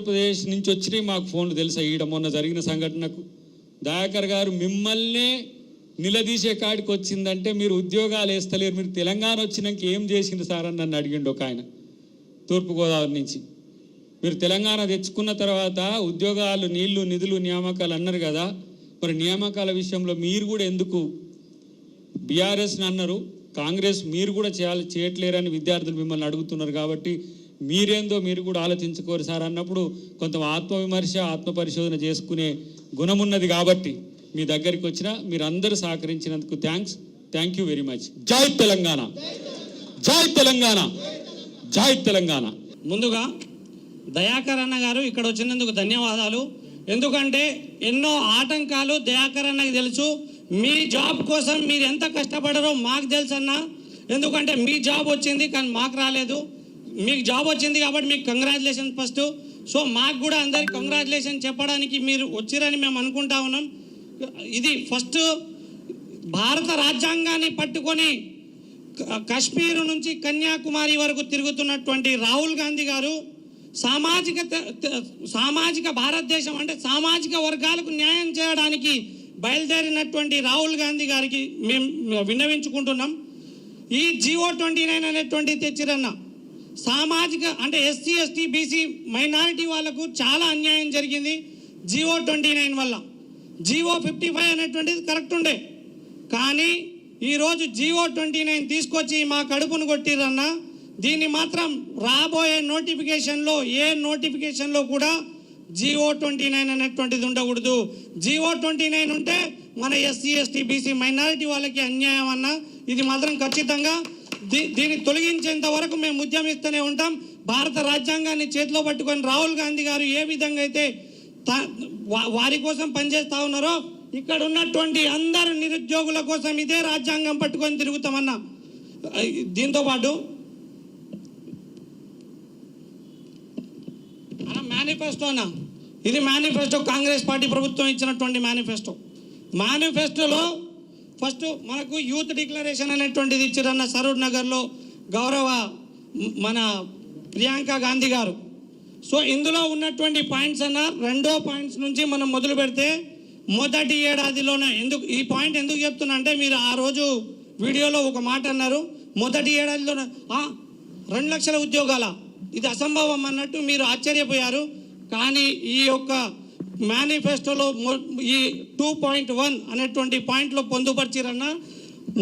ఆంధ్రప్రదేశ్ నుంచి వచ్చినాయి మాకు ఫోన్లు తెలుసా. ఈడ మొన్న జరిగిన సంఘటనకు దయాకర్ గారు మిమ్మల్నే నిలదీసే కాడికి వచ్చిందంటే మీరు ఉద్యోగాలు వేస్తలేరు, మీరు తెలంగాణ వచ్చినాక ఏం చేసింది సార్ అని నన్ను అడిగిండు ఒక ఆయన తూర్పుగోదావరి నుంచి. మీరు తెలంగాణ తెచ్చుకున్న తర్వాత ఉద్యోగాలు, నీళ్లు, నిధులు, నియామకాలు అన్నారు కదా, మరి నియామకాల విషయంలో మీరు కూడా ఎందుకు బీఆర్ఎస్ని అన్నారు, కాంగ్రెస్ మీరు కూడా చేయట్లేరని విద్యార్థులు మిమ్మల్ని అడుగుతున్నారు. కాబట్టి మీరేందో మీరు కూడా ఆలోచించుకోరు సార్ అన్నప్పుడు కొంత ఆత్మవిమర్శ, ఆత్మపరిశోధన చేసుకునే గుణం ఉన్నది. కాబట్టి మీ దగ్గరికి వచ్చిన మీరందరూ సహకరించినందుకు థ్యాంక్ యూ వెరీ మచ్. జై తెలంగాణ, జై తెలంగాణ, జై తెలంగాణ. ముందుగా దయాకర్ అన్న గారు ఇక్కడ వచ్చినందుకు ధన్యవాదాలు. ఎందుకంటే ఎన్నో ఆటంకాలు దయాకర్ అన్నకి తెలుసు. మీ జాబ్ కోసం మీరు ఎంత కష్టపడారో మాకు తెలుసు అన్న. ఎందుకంటే మీ జాబ్ వచ్చింది కానీ మాకు రాలేదు. మీకు జాబ్ వచ్చింది కాబట్టి మీకు కంగ్రాచులేషన్ ఫస్ట్. సో మాకు కూడా అందరికి కంగ్రాచులేషన్ చెప్పడానికి మీరు వచ్చిరని మేము అనుకుంటా ఉన్నాం. ఇది ఫస్ట్ భారత రాజ్యాంగాన్ని పట్టుకొని కాశ్మీర్ నుంచి కన్యాకుమారి వరకు తిరుగుతున్నటువంటి రాహుల్ గాంధీ గారు సామాజిక భారతదేశం అంటే సామాజిక వర్గాలకు న్యాయం చేయడానికి బయలుదేరినటువంటి రాహుల్ గాంధీ గారికి మేము విన్నవించుకుంటున్నాం. ఈ GO-29 అనేటువంటి తెచ్చిరన్న సామాజిక అంటే SC, ST, BC మైనారిటీ వాళ్ళకు చాలా అన్యాయం జరిగింది GO-29 వల్ల. GO-55 అనేటువంటిది కరెక్ట్ ఉండే, కానీ ఈరోజు GO-29 తీసుకొచ్చి మా కడుపును కొట్టిరన్న. దీన్ని మాత్రం రాబోయే నోటిఫికేషన్లో ఏ నోటిఫికేషన్లో కూడా GO-29 అనేటువంటిది ఉండకూడదు. GO-29 ఉంటే మన SC, ST, BC మైనారిటీ వాళ్ళకి అన్యాయం అన్న. ఇది మాత్రం ఖచ్చితంగా దీన్ని తొలగించేంత వరకు మేము ఉద్యమిస్తూనే ఉంటాం. భారత రాజ్యాంగాన్ని చేతిలో పట్టుకొని రాహుల్ గాంధీ గారు ఏ విధంగా అయితే వారి కోసం పనిచేస్తూ ఉన్నారో ఇక్కడ ఉన్నటువంటి అందరు నిరుద్యోగుల కోసం ఇదే రాజ్యాంగం పట్టుకొని తిరుగుతామన్నా. దీంతోపాటు మేనిఫెస్టోనా, ఇది మేనిఫెస్టో కాంగ్రెస్ పార్టీ ప్రభుత్వం ఇచ్చినటువంటి మేనిఫెస్టోలో ఫస్ట్ మనకు యూత్ డిక్లరేషన్ అనేటువంటిది ఇచ్చారన్న. సరూర్ నగర్లో గౌరవ మన ప్రియాంక గాంధీ గారు. సో ఇందులో ఉన్నటువంటి పాయింట్స్ అన్న, రెండో పాయింట్స్ నుంచి మనం మొదలు పెడితే మొదటి ఏడాదిలోనే ఈ పాయింట్ ఎందుకు చెప్తున్నా అంటే మీరు ఆ రోజు వీడియోలో ఒక మాట అన్నారు, మొదటి ఏడాదిలోనే 2 లక్షల ఉద్యోగాల, ఇది అసంభవం అన్నట్టు మీరు ఆశ్చర్యపోయారు. కానీ ఈ యొక్క మేనిఫెస్టోలో ఈ 2.1 అనేటువంటి పాయింట్లో పొందుపరిచిరన్న.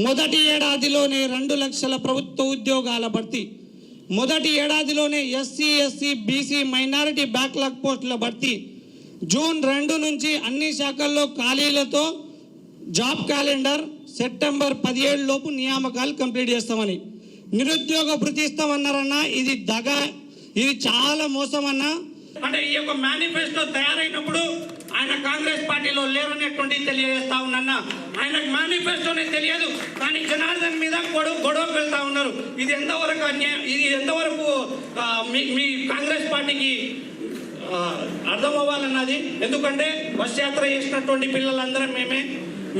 మొదటి ఏడాదిలోనే 2 లక్షల ప్రభుత్వ ఉద్యోగాల భర్తీ, మొదటి ఏడాదిలోనే SC, SC, BC minority backlog పోస్టుల భర్తీ, జూన్ 2 నుంచి అన్ని శాఖల్లో ఖాళీలతో జాబ్ క్యాలెండర్, సెప్టెంబర్ 17 లోపు నియామకాలు కంప్లీట్ చేస్తామని, నిరుద్యోగ భృతి ఇస్తామన్నారన్న. ఇది ఇది చాలా మోసం అన్న. అంటే ఈ యొక్క మేనిఫెస్టో తయారైనప్పుడు ఆయన కాంగ్రెస్ పార్టీలో లేరనేటువంటిది తెలియజేస్తా ఉన్నన్న. ఆయనకు మేనిఫెస్టోనే తెలియదు, కానీ జనార్దన్ మీద గొడవకు వెళ్తా ఉన్నారు. ఇది ఎంతవరకు అన్యాయం, ఇది ఎంతవరకు మీ కాంగ్రెస్ పార్టీకి అర్థం అవ్వాలన్నది. ఎందుకంటే బస్ యాత్ర చేసినటువంటి పిల్లలందరం మేమే,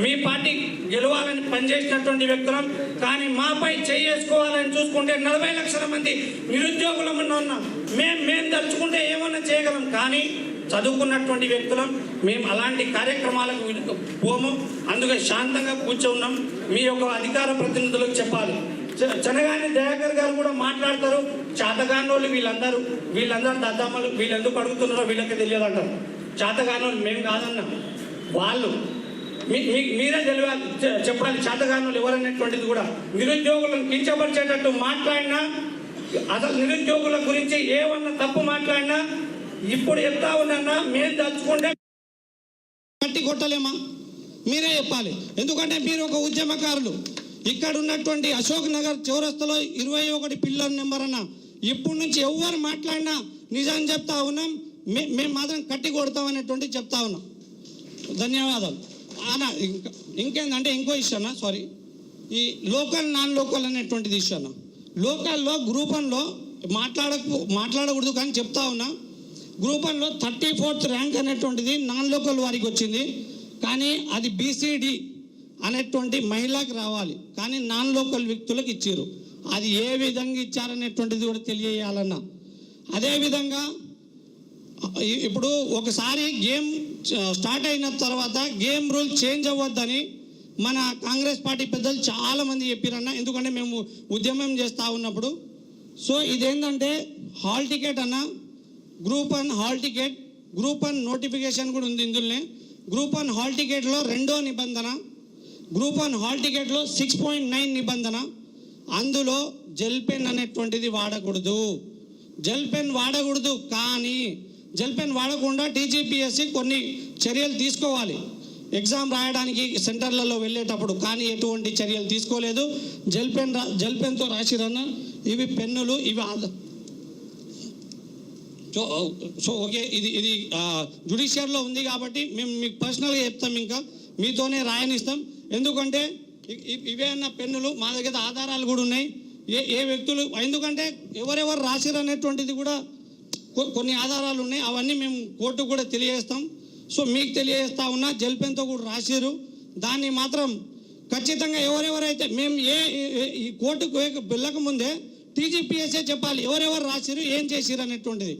మీ పార్టీ గెలవాలని పనిచేసినటువంటి వ్యక్తులం. కానీ మాపై చేసుకోవాలని చూసుకుంటే 40 లక్షల మంది నిరుద్యోగులం ఉన్నాం. మేము తలుచుకుంటే ఏమన్నా చేయగలం, కానీ చదువుకున్నటువంటి వ్యక్తులం మేము అలాంటి కార్యక్రమాలకు పోము. అందుకే శాంతంగా కూర్చున్నాం. మీ యొక్క అధికార ప్రతినిధులకు చెప్పాలి. చనగాని దయాకర్ గారు కూడా మాట్లాడతారు. చేతగానోళ్ళు వీళ్ళందరూ దద్దమ్మలు, వీళ్ళు ఎందుకు అడుగుతున్నారో వీళ్ళకి తెలియదు అంటారు. చేతగానోళ్ళు మేము కాదన్నా, వాళ్ళు మీరే తెలియాలి, చెప్పాలి చేతగానోళ్ళు ఎవరనేటువంటిది కూడా. నిరుద్యోగులను కించపరిచేటట్టు మాట్లాడినా, అసలు నిరుద్యోగుల గురించి ఏమన్నా తప్పు మాట్లాడినా ఇప్పుడు చెప్తా ఉన్నా మేము తలుచుకుంటే కట్టి కొట్టలేమా, మీరే చెప్పాలి. ఎందుకంటే మీరు ఒక ఉద్యమకారులు. ఇక్కడ ఉన్నటువంటి అశోక్ నగర్ చౌరస్తలో 21 పిల్లర్ నెంబర్ అన్న. ఇప్పటి నుంచి ఎవరు మాట్లాడినా నిజం చెప్తా ఉన్నాం, మేము మాత్రం కట్టి కొడతాం అనేటువంటి చెప్తా ఉన్నాం. ధన్యవాదాలు అన్న. ఇంకేందంటే ఇంకో ఇష్యూ అన్న, సారీ, ఈ లోకల్ నాన్ లోకల్ అనేటువంటిది ఇష్యూ అన్న. లోకల్లో గ్రూప్ 1లో మాట్లాడకూడదు కానీ చెప్తా ఉన్నా. గ్రూప్ 1లో 34th ర్యాంక్ అనేటువంటిది నాన్ లోకల్ వారికి వచ్చింది, కానీ అది BCD అనేటువంటి మహిళకి రావాలి, కానీ నాన్ లోకల్ వ్యక్తులకు ఇచ్చారు. అది ఏ విధంగా ఇచ్చారనేటువంటిది కూడా తెలియజేయాలన్నా. అదేవిధంగా ఇప్పుడు ఒకసారి గేమ్ స్టార్ట్ అయిన తర్వాత గేమ్ రూల్ చేంజ్ అవ్వద్దని మన కాంగ్రెస్ పార్టీ పెద్దలు చాలామంది చెప్పారన్న. ఎందుకంటే మేము ఉద్యమం చేస్తూ ఉన్నప్పుడు. సో ఇదేంటంటే హాల్ టికెట్ అన్న, group 1 hall ticket, group 1 notification కూడా ఉంది ఇందులోనే. గ్రూప్ 1 హాల్ టికెట్లో 2వ నిబంధన, గ్రూప్ 1 హాల్ టికెట్లో 6.9 నిబంధన, అందులో జెల్ పెన్ అనేటువంటిది వాడకూడదు. జెల్ పెన్ వాడకూడదు. కానీ జెల్ పెన్ వాడకుండా టీజీపీఎస్సీ కొన్ని చర్యలు తీసుకోవాలి ఎగ్జామ్ రాయడానికి సెంటర్లలో వెళ్ళేటప్పుడు. కానీ ఎటువంటి చర్యలు తీసుకోలేదు. జెల్ పెన్తో రాసిరన్న. ఇవి పెన్నులు, ఇవి సో ఓకే, ఇది జ్యుడిషియర్లో ఉంది కాబట్టి మేము మీకు పర్సనల్గా చెప్తాం, ఇంకా మీతోనే రాయనిస్తాం. ఎందుకంటే ఇవే అన్న పెన్నులు, మా దగ్గర ఆధారాలు కూడా ఉన్నాయి. ఏ వ్యక్తులు, ఎందుకంటే ఎవరెవరు రాసిరు అనేటువంటిది కూడా కొన్ని ఆధారాలు ఉన్నాయి. అవన్నీ మేము కోర్టుకు కూడా తెలియజేస్తాం. సో మీకు తెలియజేస్తా ఉన్నా, జెల్ పెన్తో కూడా రాసిరు. దాన్ని మాత్రం ఖచ్చితంగా ఎవరెవరైతే మేము ఈ కోర్టుకు వెళ్ళకముందే టీజీపీఎస్ఏ చెప్పాలి ఎవరెవరు రాసిరు, ఏం చేసిరు అనేటువంటిది.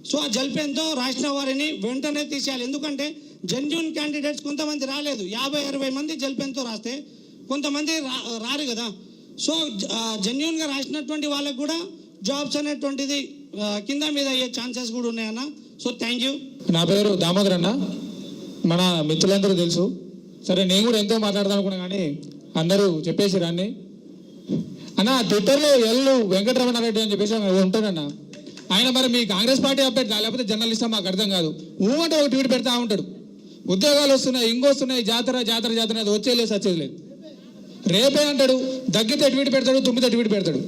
సో ఆ జెల్ పెన్తో రాసిన వారిని వెంటనే తీసేయాలి. ఎందుకంటే జెన్యూన్ క్యాండిడేట్స్ కొంతమంది రాలేదు. 50-60 మంది జెల్ పెన్తో రాస్తే కొంతమంది రారు కదా. సో జెన్యూన్గా రాసినటువంటి వాళ్ళకు కూడా జాబ్స్ అనేటువంటిది కింద మీద అయ్యే ఛాన్సెస్ కూడా ఉన్నాయన్న. So thank you. నా పేరు దామోదర్ అన్న. మన మిత్రులందరూ తెలుసు. సరే, నేను కూడా ఎంతో మాట్లాడదాం అనుకున్నా కానీ అందరూ చెప్పేసి రాన్ని అన్న. ట్విట్టర్లో ఎల్లు వెంకటరమణారెడ్డి అని చెప్పేసి ఉంటాడన్న. ఆయన మరి మీ కాంగ్రెస్ పార్టీ అభ్యర్థి లేకపోతే జర్నలిస్టా మాకు అర్థం కాదు. ఊమంటే ఒక ట్వీట్ పెడతా ఉంటాడు, ఉద్యోగాలు వస్తున్నాయి, ఇంకొస్తున్నాయి, జాతర జాతర జాతర, అది వచ్చేలేదు సచ్చేది లేదు. రేపే అంటాడు, దగ్గితే ట్వీట్ పెడతాడు, తుమ్మితే ట్వీట్ పెడతాడు.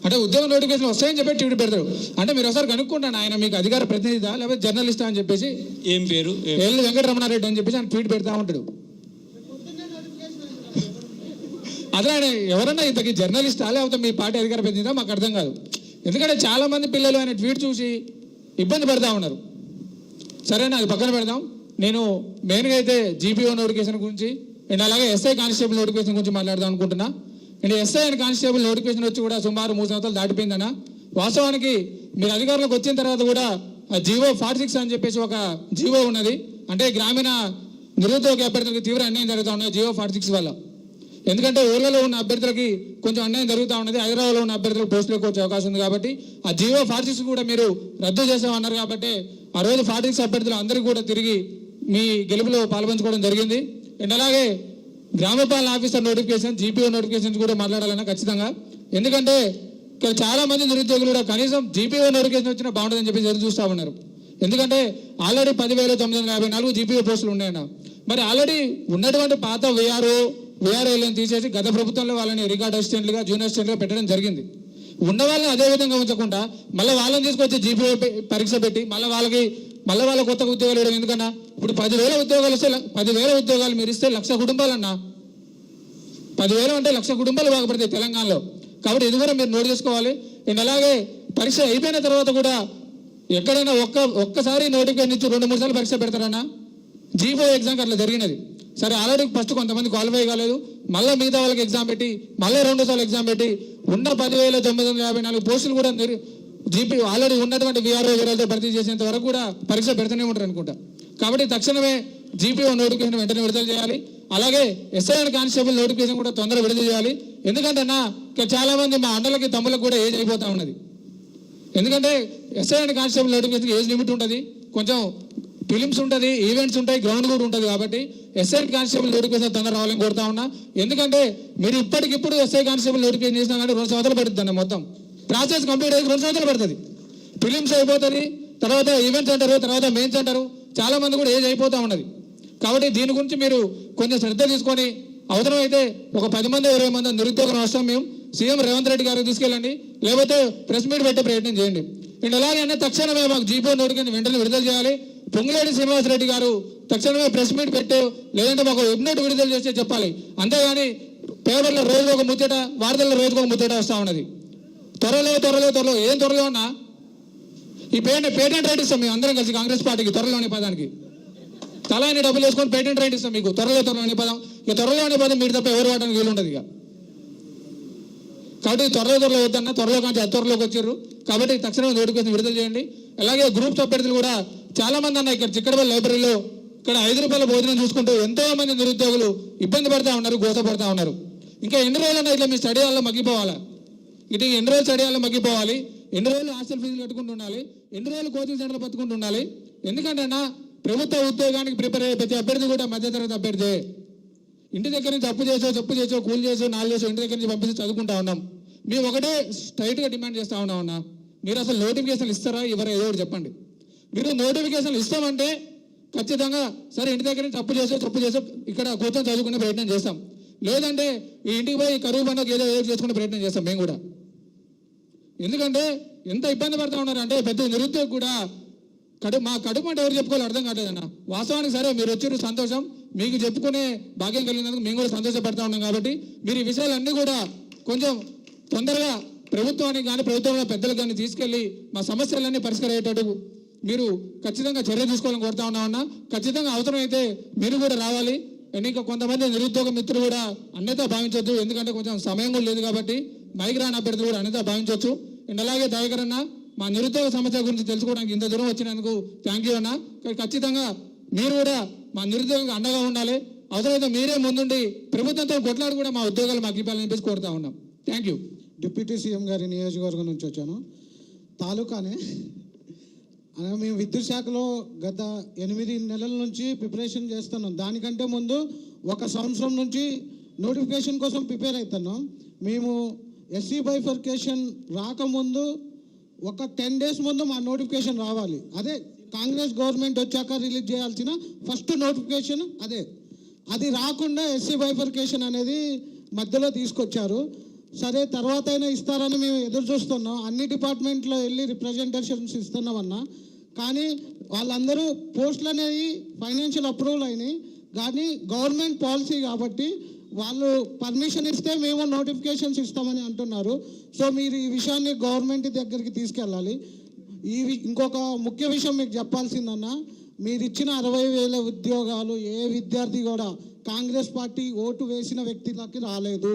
అంటే ఉద్యోగ నోటిఫికేషన్ వస్తాయని చెప్పి ట్వీట్ పెడతాడు. అంటే మీరు ఒకసారి కనుక్కుంటాను, ఆయన మీకు అధికార ప్రతినిధిదా లేకపోతే జర్నలిస్టా అని చెప్పేసి. ఏం పేరు? ఎల్ వెంకటరమణారెడ్డి అని చెప్పేసి ఆయన ట్వీట్ పెడతా ఉంటాడు. అదే ఆయన ఎవరన్నా ఇంతకీ జర్నలిస్టా లేకపోతే మీ పార్టీ అధికార ప్రతినిధిదా మాకు అర్థం కాదు. ఎందుకంటే చాలామంది పిల్లలు ఆయన ట్వీట్ చూసి ఇబ్బంది పడతా ఉన్నారు. సరేనా, అది పక్కన పెడదాం. నేను మెయిన్గా అయితే జీపీఓ నోటిఫికేషన్ గురించి అండ్ అలాగే ఎస్ఐ కానిస్టేబుల్ నోటిఫికేషన్ గురించి మాట్లాడదాం అనుకుంటున్నా. And SI and constable notification వచ్చి కూడా సుమారు 3 సంవత్సరాలు దాటిపోయిందన్న. వాస్తవానికి మీరు అధికారంలోకి వచ్చిన తర్వాత కూడా జీవో 46 అని చెప్పేసి ఒక జీవో ఉన్నది. అంటే గ్రామీణ నిరుద్యోగ అభ్యర్థులకు తీవ్ర అన్యాయం జరుగుతూ ఉన్నది జీవో 46 వల్ల. ఎందుకంటే ఊళ్ళలో ఉన్న అభ్యర్థులకి కొంచెం అన్యాయం జరుగుతూ ఉన్నది, హైదరాబాద్లో ఉన్న అభ్యర్థులకు పోస్టులకు వచ్చే అవకాశం ఉంది. కాబట్టి ఆ జీవో 46 కూడా మీరు రద్దు చేసామన్నారు. కాబట్టి ఆ రోజు 46 అభ్యర్థులు అందరికీ కూడా తిరిగి మీ గెలుపులో పాల్పంచుకోవడం జరిగింది. అండ్ అలాగే గ్రామ పాలన ఆఫీసర్ నోటిఫికేషన్, జీపీఓ నోటిఫికేషన్స్ కూడా మాట్లాడాలన్నా ఖచ్చితంగా. ఎందుకంటే ఇక్కడ చాలా మంది నిరుద్యోగులు కూడా కనీసం జీపీఓ నోటిఫికేషన్ వచ్చినా బాగుంటుందని చెప్పి ఎదురు చూస్తూ ఉన్నారు. ఎందుకంటే ఆల్రెడీ 10,954 జీపీఓ పోస్టులు ఉన్నాయన్న. మరి ఆల్రెడీ ఉన్నటువంటి పాత వీఆర్ఏలను తీసేసి గత ప్రభుత్వంలో వాళ్ళని రికార్డ్ అసిస్టెంట్లుగా, జూనియర్ అసిస్టెంట్లుగా పెట్టడం జరిగింది. ఉన్న వాళ్ళని అదే విధంగా ఉంచకుండా మళ్ళీ వాళ్ళని తీసుకొచ్చి జీపీఓ పరీక్ష పెట్టి మళ్ళీ వాళ్ళ కొత్త ఉద్యోగాలు ఇవ్వడం ఎందుకన్నా? ఇప్పుడు 10,000 ఉద్యోగాలు వస్తే 10,000 ఉద్యోగాలు మీరు ఇస్తే 1,00,000 కుటుంబాలన్నా. 10,000 అంటే 1,00,000 కుటుంబాలు బాగుపడతాయి తెలంగాణలో. కాబట్టి ఇది కూడా మీరు నోట్ చేసుకోవాలి. అండ్ అలాగే పరీక్ష అయిపోయిన తర్వాత కూడా ఎక్కడైనా ఒక్కసారి నోటిఫికేషన్ ఇచ్చి 2-3 సార్లు పరీక్ష పెడతారన్నా. జీపీఓ ఎగ్జామ్కి అట్లా జరిగినది. సరే, ఆల్రెడీ ఫస్ట్ కొంతమంది క్వాలిఫై కాలేదు, మళ్ళీ మిగతా వాళ్ళకి ఎగ్జామ్ పెట్టి మళ్ళీ 2 సార్లు ఎగ్జామ్ పెట్టి ఉన్న 10,954 పోస్టులు కూడా జీపీ ఆల్రెడీ ఉన్నటువంటి వీఆర్ఓ వీరాలతో భర్తీ చేసేంత వరకు కూడా పరీక్ష పెడుతూనే ఉంటారు అనుకుంటా. కాబట్టి తక్షణమే జీపీఓ నోటిఫికేషన్ వెంటనే విడుదల చేయాలి. అలాగే ఎస్ఐ అండ్ కానిస్టేబుల్ నోటిఫికేషన్ కూడా తొందరగా విడుదల చేయాలి. ఎందుకంటే చాలా మంది మా అన్నలకి తమ్ములకు కూడా ఏజ్ అయిపోతూ ఉన్నది. ఎందుకంటే SI and constable notification age limit ఉంటుంది, కొంచెం ఫిలిమ్స్ ఉంటుంది, ఈవెంట్స్ ఉంటాయి, గ్రౌండ్ కూడా ఉంటుంది. కాబట్టి ఎస్ఐ కానిస్టేబుల్ నోటిఫికేషన్ తొందర రావాలని కోరుతా ఉన్నా. ఎందుకంటే మీరు ఇప్పటికిప్పుడు ఎస్ఐ కానిస్టేబుల్ నోటిఫికేషన్ చేసినా కానీ 2 సంవత్సరాలు పడుతుంది. మొత్తం ప్రాసెస్ కంప్లీట్ అయ్యి 2 సంవత్సరాలు పడుతుంది. ఫిలిమ్స్ అయిపోతుంది, తర్వాత ఈవెంట్స్ అంటారు, తర్వాత మెయిన్స్ అంటారు. చాలా మంది కూడా ఏజ్ అయిపోతూ ఉన్నది. కాబట్టి దీని గురించి మీరు కొంచెం శ్రద్ధ తీసుకొని అవసరమైతే ఒక 10 మంది 20 మంది నిరుద్యోగం అవసరం మేము సీఎం రేవంత్ రెడ్డి గారికి తీసుకెళ్ళండి, లేకపోతే ప్రెస్ మీట్ పెట్టే ప్రయత్నం చేయండి. అండ్ అలాగే తక్షణమే మాకు జీపీఓ నోటిఫికేషన్ వెంటనే విడుదల చేయాలి. పొంగులేటి శ్రీనివాసరెడ్డి గారు తక్షణమే ప్రెస్ మీట్ పెట్టే, లేదంటే మాకు వెబ్నోట్ విడుదల చేస్తే చెప్పాలి. అంతేగాని పేపర్లో రోజు ఒక ముచ్చట, వార్తల్లో రోజుకు ఒక ముచ్చట వస్తూ ఉన్నది. త్వరలో ఏం త్వరలో ఉన్నా ఈ పేటెంట్ రైట్ ఇస్తాం మేము అందరం కలిసి కాంగ్రెస్ పార్టీకి. త్వరలోని పదానికి తలాన్ని డబ్బులు వేసుకొని పేటెంట్ రైట్ ఇస్తాం మీకు. త్వరలోని పదం, ఇక త్వరలోని పదం మీరు తప్ప ఎవరు వాడడానికి వీలు ఉంటుంది ఇక. కాబట్టి త్వరలో వద్దన్నా, త్వరలో కానీ త్వరలోకి వచ్చారు. కాబట్టి తక్షణమే నోటిఫికేషన్ విడుదల చేయండి. అలాగే గ్రూప్స్ అభ్యర్థులు కూడా చాలా మంది అన్న ఇక్కడ చిక్కడపల్లి లైబ్రరీలో ఇక్కడ 5 రూపాయల భోజనం చూసుకుంటూ ఎంతో మంది నిరుద్యోగులు ఇబ్బంది పడతా ఉన్నారు, గోసపడతా ఉన్నారు. ఇంకా ఎన్ని రోజులన్నా ఇట్లా మీ స్టడీ హాల్లో మగ్గిపోవాలా? ఇటు ఎన్ని రోజులు స్టడీ హాల్లో మగ్గిపోవాలి? ఎన్ని రోజులు హాస్టల్ ఫీజులు కట్టుకుంటూ ఉండాలి? ఎన్ని రోజులు కోచింగ్ సెంటర్లు పట్టుకుంటూ ఉండాలి? ఎందుకంటే అన్న ప్రభుత్వ ఉద్యోగానికి ప్రిపేర్ అయ్యే ప్రతి అభ్యర్థి కూడా మధ్యతరగతి అభ్యర్థి. ఇంటి దగ్గర నుంచి అప్పు చేసో కూలి చేసో 4 చేసో ఇంటి దగ్గర నుంచి పంపిస్తే చదువుకుంటా ఉన్నాం. మేము ఒకటే స్ట్రైట్గా డిమాండ్ చేస్తూ ఉన్నాం అన్న, మీరు అసలు నోటిఫికేషన్లు ఇస్తారా ఇవ్వరా ఏదో ఒకటి చెప్పండి. మీరు నోటిఫికేషన్లు ఇస్తామంటే ఖచ్చితంగా సరే ఇంటి దగ్గర నుంచి అప్పు చేసో ఇక్కడ కూర్చొని చదువుకునే ప్రయత్నం చేస్తాం. లేదంటే ఈ ఇంటికి పోయి కరువు పండుగ ఏదో చేసుకునే ప్రయత్నం చేస్తాం మేము కూడా. ఎందుకంటే ఎంత ఇబ్బంది పడతా ఉన్నారంటే పెద్ద నిరుద్యోగి కూడా మా కడుపు అంటే ఎవరు చెప్పుకోవాలి అర్థం కావట్లేదన్న. వాస్తవానికి సరే మీరు వచ్చారు సంతోషం, మీకు చెప్పుకునే భాగ్యం కలిగినందుకు మేము కూడా సంతోషపడతా ఉన్నాం. కాబట్టి మీరు ఈ విషయాలన్నీ కూడా కొంచెం తొందరగా ప్రభుత్వానికి కానీ ప్రభుత్వంలో పెద్దలకు కానీ తీసుకెళ్ళి మా సమస్యలన్నీ పరిష్కరయ్యేటట్టు మీరు ఖచ్చితంగా చర్య తీసుకోవాలని కోరుతా ఉన్నామన్నా. ఖచ్చితంగా అవసరమైతే మీరు కూడా రావాలి. ఇంకా కొంతమంది నిరుద్యోగ మిత్రులు కూడా అన్యత భావించవచ్చు, ఎందుకంటే కొంచెం సమయం కూడా లేదు కాబట్టి మైగ్రాన్ అభ్యర్థులు కూడా అన్యత భావించవచ్చు. అండ్ అలాగే దయాకర్ అన్న మా నిరుద్యోగ సమస్య గురించి తెలుసుకోవడానికి ఇంత దూరం వచ్చినందుకు థ్యాంక్ యూ అన్న. ఖచ్చితంగా మీరు కూడా మా నిరుద్యోగంగా అండగా ఉండాలి. అవసరమైతే మీరే ముందుండి ప్రభుత్వంతో కొట్లాడి కూడా మా ఉద్యోగాలు మాకు ఇవ్వాలని చెప్పేసి కోరుతా ఉన్నాం. Thank you. డిప్యూటీ సీఎం గారి నియోజకవర్గం నుంచి వచ్చాను. తాలూకానే మేము విద్యుత్ శాఖలో గత 8 నెలల నుంచి ప్రిపరేషన్ చేస్తున్నాం. దానికంటే ముందు 1 సంవత్సరం నుంచి నోటిఫికేషన్ కోసం ప్రిపేర్ అవుతున్నాం. మేము ఎస్సీ బైఫర్కేషన్ రాకముందు ఒక 10 డేస్ ముందు మా నోటిఫికేషన్ రావాలి. అదే కాంగ్రెస్ గవర్నమెంట్ వచ్చాక రిలీజ్ చేయాల్సిన ఫస్ట్ నోటిఫికేషన్ అదే. అది రాకుండా ఎస్సీ బైఫర్కేషన్ అనేది మధ్యలో తీసుకొచ్చారు. సరే తర్వాత అయినా ఇస్తారని మేము ఎదురు చూస్తున్నాం. అన్ని డిపార్ట్మెంట్లో వెళ్ళి రిప్రజెంటేషన్స్ ఇస్తున్నామన్నా, కానీ వాళ్ళందరూ పోస్టులు అనేవి ఫైనాన్షియల్ అప్రూవల్ అయినాయి, కానీ గవర్నమెంట్ పాలసీ కాబట్టి వాళ్ళు పర్మిషన్ ఇస్తే మేము నోటిఫికేషన్స్ ఇస్తామని అంటున్నారు. సో మీరు ఈ విషయాన్ని గవర్నమెంట్ దగ్గరికి తీసుకెళ్ళాలి. ఇంకొక ముఖ్య విషయం మీకు చెప్పాల్సిందన్నా, మీరు ఇచ్చిన 60,000 ఉద్యోగాలు ఏ విద్యార్థి కూడా కాంగ్రెస్ పార్టీ ఓటు వేసిన వ్యక్తులకి రాలేదు.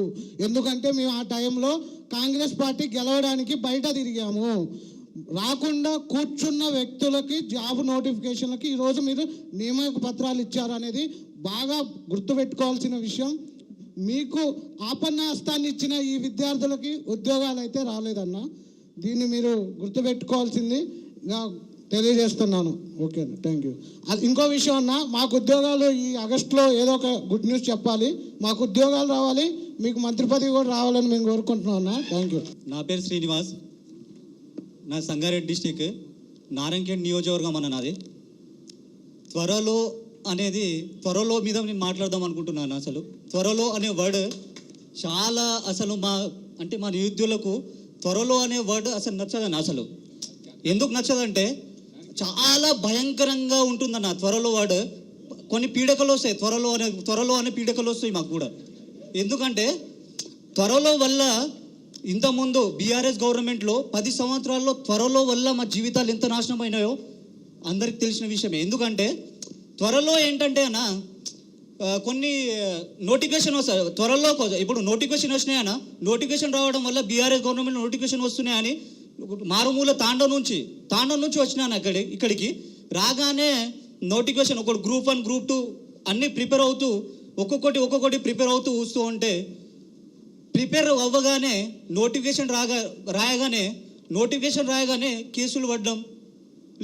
ఎందుకంటే మేము ఆ టైంలో కాంగ్రెస్ పార్టీ గెలవడానికి బయట తిరిగాము. రాకుండా కూర్చున్న వ్యక్తులకి జాబ్ నోటిఫికేషన్లకి ఈరోజు మీరు నియామక పత్రాలు ఇచ్చారనేది బాగా గుర్తుపెట్టుకోవాల్సిన విషయం. మీకు ఆపన్నాస్తాన్ని ఇచ్చిన ఈ విద్యార్థులకి ఉద్యోగాలు అయితే రాలేదన్న, దీన్ని మీరు గుర్తుపెట్టుకోవాల్సింది తెలియజేస్తున్నాను. ఓకే అన్న, థ్యాంక్ యూ. అది ఇంకో విషయం అన్న, మాకు ఉద్యోగాలు ఈ ఆగస్టులో ఏదో ఒక గుడ్ న్యూస్ చెప్పాలి. మాకు ఉద్యోగాలు రావాలి, మీకు మంత్రి పదవి కూడా రావాలని మేము కోరుకుంటున్నాం అన్న. Thank you. నా పేరు శ్రీనివాస్, నా సంగారెడ్డి డిస్టిక్ నారాయణఖేడ్ నియోజకవర్గం అన్న నాది. త్వరలో మీద నేను మాట్లాడదాం అనుకుంటున్నాను. అసలు త్వరలో అనే వర్డ్ చాలా అసలు మా నిరుద్యోగులకు త్వరలో అనే వర్డ్ అసలు నచ్చదన్న. అసలు ఎందుకు నచ్చదంటే చాలా భయంకరంగా ఉంటుందన్న త్వరలో వర్డ్. కొన్ని పీడకలు వస్తాయి, త్వరలో అనే పీడకలు వస్తాయి మాకు కూడా. ఎందుకంటే త్వరలో వల్ల ఇంతకుముందు బీఆర్ఎస్ గవర్నమెంట్లో 10 సంవత్సరాల్లో త్వరలో వల్ల మా జీవితాలు ఎంత నాశనం అయినాయో అందరికి తెలిసిన విషయమే. ఎందుకంటే త్వరలో ఏంటంటే అన్న కొన్ని నోటిఫికేషన్ వస్తాయి త్వరలో. ఇప్పుడు నోటిఫికేషన్ వచ్చినాయన్న, నోటిఫికేషన్ రావడం వల్ల బీఆర్ఎస్ గవర్నమెంట్ నోటిఫికేషన్ వస్తున్నాయని మారుమూల తాండం నుంచి వచ్చినాను ఇక్కడికి రాగానే నోటిఫికేషన్ ఒకటి గ్రూప్ 1 గ్రూప్ 2 అన్నీ ప్రిపేర్ అవుతూ ఒక్కొక్కటి ప్రిపేర్ అవుతూ వస్తూ ఉంటే ప్రిపేర్ అవ్వగానే నోటిఫికేషన్ రాయగానే కేసులు పడడం,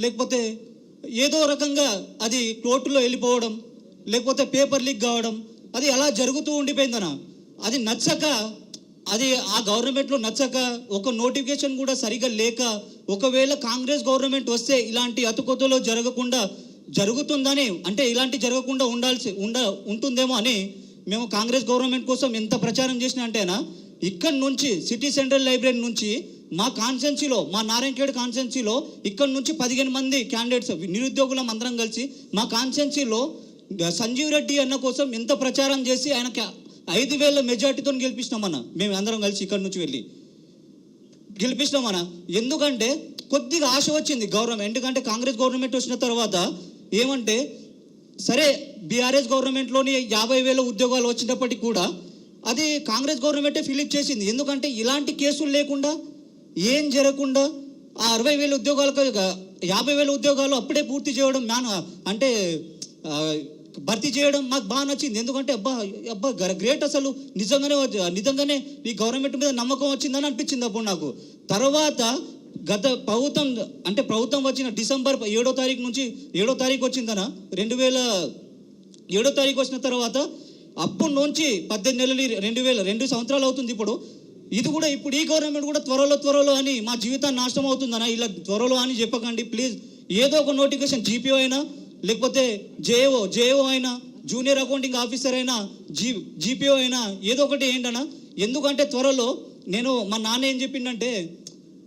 లేకపోతే ఏదో రకంగా అది కోర్టులో వెళ్ళిపోవడం, లేకపోతే పేపర్ లీక్ కావడం, అది అలా జరుగుతూ ఉండిపోయిందన్న. అది నచ్చక, అది ఆ గవర్నమెంట్లో నచ్చక, ఒక నోటిఫికేషన్ కూడా సరిగా లేక, ఒకవేళ కాంగ్రెస్ గవర్నమెంట్ వస్తే ఇలాంటి అతుకొతులో జరుగుతుందని అంటే ఇలాంటి జరగకుండా ఉంటుందేమో అని మేము కాంగ్రెస్ గవర్నమెంట్ కోసం ఎంత ప్రచారం చేసినా అంటేనా, ఇక్కడ నుంచి సిటీ సెంట్రల్ లైబ్రరీ నుంచి మా కాన్స్టెన్సీలో, మా నారాయణఖేడ్ కాన్స్టెన్సీలో ఇక్కడ నుంచి 15 మంది క్యాండిడేట్స్ నిరుద్యోగులం అందరం కలిసి మా కాన్స్టెన్సీలో సంజీవ్ రెడ్డి అన్న కోసం ఎంత ప్రచారం చేసి ఆయనకి 5,000 మెజార్టీతో గెలిపిస్తామన్న. మేము అందరం కలిసి ఇక్కడ నుంచి వెళ్ళి గెలిపిస్తామన్న. ఎందుకంటే కొద్దిగా ఆశ వచ్చింది గవర్నమెంట్. ఎందుకంటే కాంగ్రెస్ గవర్నమెంట్ వచ్చిన తర్వాత ఏమంటే సరే బీఆర్ఎస్ గవర్నమెంట్లోని 50,000 ఉద్యోగాలు వచ్చినప్పటికీ కూడా అది కాంగ్రెస్ గవర్నమెంటే ఫిలిప్ చేసింది. ఎందుకంటే ఇలాంటి కేసులు లేకుండా ఏం జరగకుండా ఆ 60,000 ఉద్యోగాలకు 50,000 ఉద్యోగాలు అప్పుడే పూర్తి చేయడం అంటే భర్తీ చేయడం మాకు బాగా నచ్చింది. ఎందుకంటే అబ్బా గ్రేట్, అసలు నిజంగానే ఈ గవర్నమెంట్ మీద నమ్మకం వచ్చిందని అనిపించింది అప్పుడు నాకు. తర్వాత గత ప్రభుత్వం వచ్చిన డిసెంబర్ 7వ తారీఖు నుంచి 7వ తారీఖు వచ్చిందనా 2007 తారీఖు వచ్చిన తర్వాత అప్పటి నుంచి 18 నెలలు 2 సంవత్సరాలు అవుతుంది ఇప్పుడు. ఇది కూడా ఇప్పుడు ఈ గవర్నమెంట్ కూడా త్వరలో అని మా జీవితాన్ని నాశనం అవుతుందనా? ఇలా త్వరలో అని చెప్పకండి ప్లీజ్. ఏదో ఒక నోటిఫికేషన్ జీపీఓ అయినా, లేకపోతే జేఓ అయినా, జూనియర్ అకౌంటింగ్ ఆఫీసర్ అయినా, జీపీఓ అయినా ఏదో ఒకటి ఏంటన్నా. ఎందుకంటే త్వరలో మా నాన్న ఏం చెప్పిండంటే,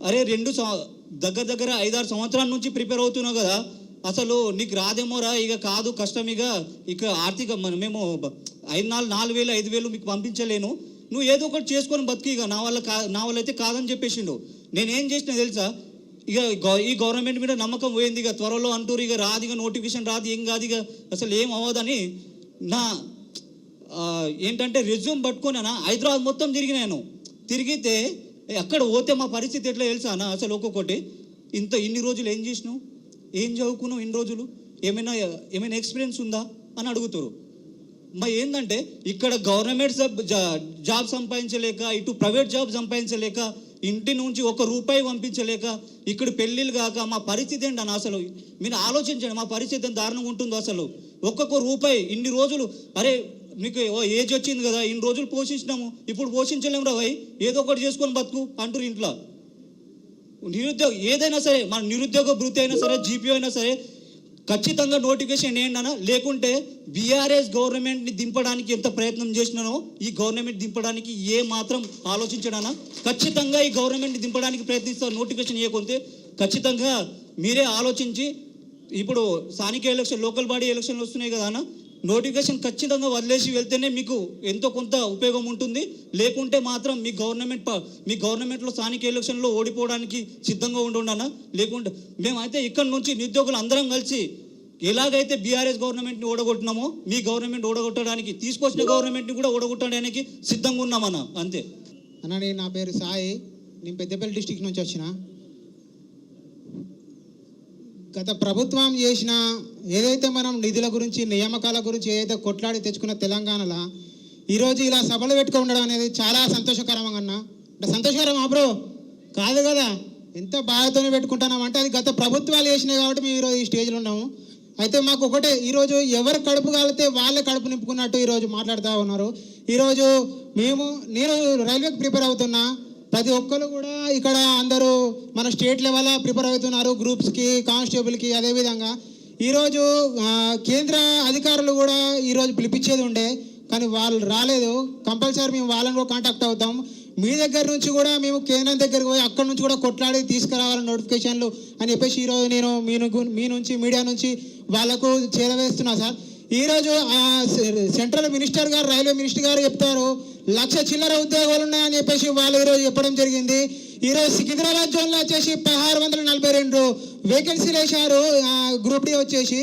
అరే దగ్గర 5-6 సంవత్సరాల నుంచి ప్రిపేర్ అవుతున్నావు కదా, అసలు నీకు రాదేమోరా, ఇక కాదు కష్టం, ఇక ఆర్థిక మేము 4,000 5,000 మీకు పంపించలేను, నువ్వు ఏదో ఒకటి చేసుకొని బతికి, ఇక నా వల్ల అయితే కాదని చెప్పేసిండు. నేనేం చేసినా తెలుసా, ఇక ఈ గవర్నమెంట్ మీద నమ్మకం పోయింది, ఇక త్వరలో అంటూరు, ఇక రాదు, ఇక నోటిఫికేషన్ రాదు, ఏం కాదు, ఇక అసలు ఏం అవ్వదని ఏంటంటే రెజ్యూమ్ పట్టుకొని హైదరాబాద్ మొత్తం తిరిగితే అక్కడ పోతే మా పరిస్థితి ఎట్లా తెలుసా అన్న? అసలు ఒక్కొక్కటి ఇన్ని రోజులు ఏం చేసినావు, ఏం చదువుకున్నావు, ఇన్ని రోజులు ఏమైనా ఎక్స్పీరియన్స్ ఉందా అని అడుగుతారు. మరి ఏంటంటే ఇక్కడ గవర్నమెంట్ జాబ్ సంపాదించలేక, ఇటు ప్రైవేట్ జాబ్ సంపాదించలేక, ఇంటి నుంచి 1 రూపాయి పంపించలేక, ఇక్కడ పెళ్ళిళ్ళు కాక మా పరిస్థితి ఏంటని అసలు మీరు ఆలోచించండి. మా పరిస్థితి ఎంత దారుణంగా ఉంటుందో అసలు. 1 రూపాయి ఇన్ని రోజులు, అరే మీకు ఏజ్ వచ్చింది కదా, ఇన్ని రోజులు పోషించినాము, ఇప్పుడు పోషించలేము రా భయ్, ఏదో ఒకటి చేసుకొని బతుకు అంటారు ఇంట్లో. ఏదైనా సరే, మన నిరుద్యోగ భృతి అయినా సరే, జీపీ అయినా సరే, ఖచ్చితంగా నోటిఫికేషన్ ఏంటన్నా, లేకుంటే బీఆర్ఎస్ గవర్నమెంట్ని దింపడానికి ఎంత ప్రయత్నం చేసినానో ఈ గవర్నమెంట్ దింపడానికి ఏ మాత్రం ఆలోచించడానా, ఖచ్చితంగా ఈ గవర్నమెంట్ని దింపడానికి ప్రయత్నిస్తారు. నోటిఫికేషన్ ఇవ్వకుంటే ఖచ్చితంగా మీరే ఆలోచించి, ఇప్పుడు స్థానిక లోకల్ బాడీ ఎలక్షన్లు వస్తున్నాయి కదా అన్న, నోటిఫికేషన్ ఖచ్చితంగా వదిలేసి వెళ్తేనే మీకు ఎంతో కొంత ఉపయోగం ఉంటుంది. లేకుంటే మాత్రం మీ గవర్నమెంట్లో స్థానిక ఎలక్షన్లో ఓడిపోవడానికి సిద్ధంగా ఉండన్నా. లేకుంటే మేమైతే ఇక్కడ నుంచి నిరుద్యోగులు అందరం కలిసి ఎలాగైతే బీఆర్ఎస్ గవర్నమెంట్ని ఓడగొట్టినామో మీ గవర్నమెంట్ ఓడగొట్టడానికి, తీసుకొచ్చిన గవర్నమెంట్ని కూడా ఓడగొట్టడానికి సిద్ధంగా ఉన్నామన్నా. అంతే అన్న. నా పేరు సాయి, నేను పెద్దపల్లి డిస్టిక్ నుంచి వచ్చిన. గత ప్రభుత్వం చేసిన ఏదైతే మనం నిధుల గురించి, నియామకాల గురించి ఏదైతే కొట్లాడి తెచ్చుకున్న తెలంగాణలో ఈరోజు ఇలా సభలు పెట్టుకు ఉండడం అనేది చాలా సంతోషకరంగా అన్న. అంటే సంతోషకరమా బ్రో? కాదు కదా, ఎంత బాధతోనే పెట్టుకుంటున్నామంటే అది గత ప్రభుత్వాలు చేసినాయి కాబట్టి మేము ఈరోజు ఈ స్టేజ్లో ఉన్నాము. అయితే మాకు ఒకటే, ఈరోజు ఎవరు కడుపు కాలితే వాళ్ళే కడుపు నింపుకున్నట్టు ఈరోజు మాట్లాడుతూ ఉన్నారు. ఈరోజు నేను రైల్వేకి ప్రిపేర్ అవుతున్నా, ప్రతి ఒక్కరు కూడా ఇక్కడ అందరూ మన స్టేట్ లెవెల్ ప్రిపేర్ అవుతున్నారు, గ్రూప్స్కి, కానిస్టేబుల్కి. అదేవిధంగా ఈరోజు కేంద్ర అధికారులు కూడా ఈరోజు పిలిపించేది ఉండే, కానీ వాళ్ళు రాలేదు. కంపల్సరీ మేము వాళ్ళని కూడా కాంటాక్ట్ అవుతాం. మీ దగ్గర నుంచి కూడా మేము కేంద్రం దగ్గరికి పోయి అక్కడ నుంచి కూడా కొట్లాడి తీసుకురావాలని నోటిఫికేషన్లు అని చెప్పేసి ఈరోజు నేను మీ నుంచి మీడియా నుంచి వాళ్ళకు చేరవేస్తున్నా సార్. ఈరోజు సెంట్రల్ మినిస్టర్ గారు, రైల్వే మినిస్టర్ గారు చెప్తారు 1,00,000 చిల్లర ఉద్యోగాలు ఉన్నాయని చెప్పేసి వాళ్ళు ఈరోజు చెప్పడం జరిగింది. ఈరోజు సికింద్రాబాద్ జోన్లో వచ్చేసి 1642 వేకెన్సీలు వేశారు గ్రూప్ డి వచ్చేసి.